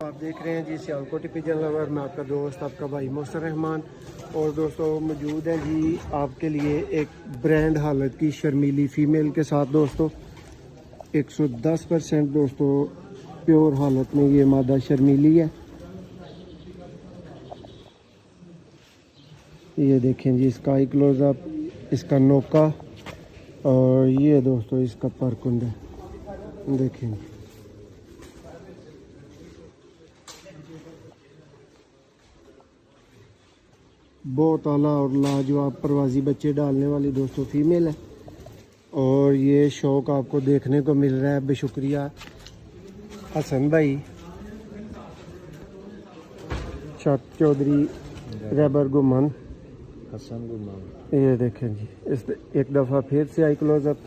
आप देख रहे हैं जी सियालकोटी पिजन लवर में आपका दोस्त आपका भाई मोहसिन रहमान। और दोस्तों मौजूद है जी आपके लिए एक ब्रांड हालत की शर्मीली फ़ीमेल के साथ दोस्तों 110% दोस्तों प्योर हालत में ये मादा शर्मीली है। ये देखें जी इसका आई क्लोजअप, इसका नोका और ये दोस्तों इसका परकुंड है। देखें बहुत आला और लाजवाब प्रवासी बच्चे डालने वाली दोस्तों फीमेल है। और ये शौक आपको देखने को मिल रहा है बेशुक्रिया हसन भाई चक चौधरी रैबर गुमान हसन गुमान। ये देखें जी इस एक दफ़ा फिर से आई क्लोजअप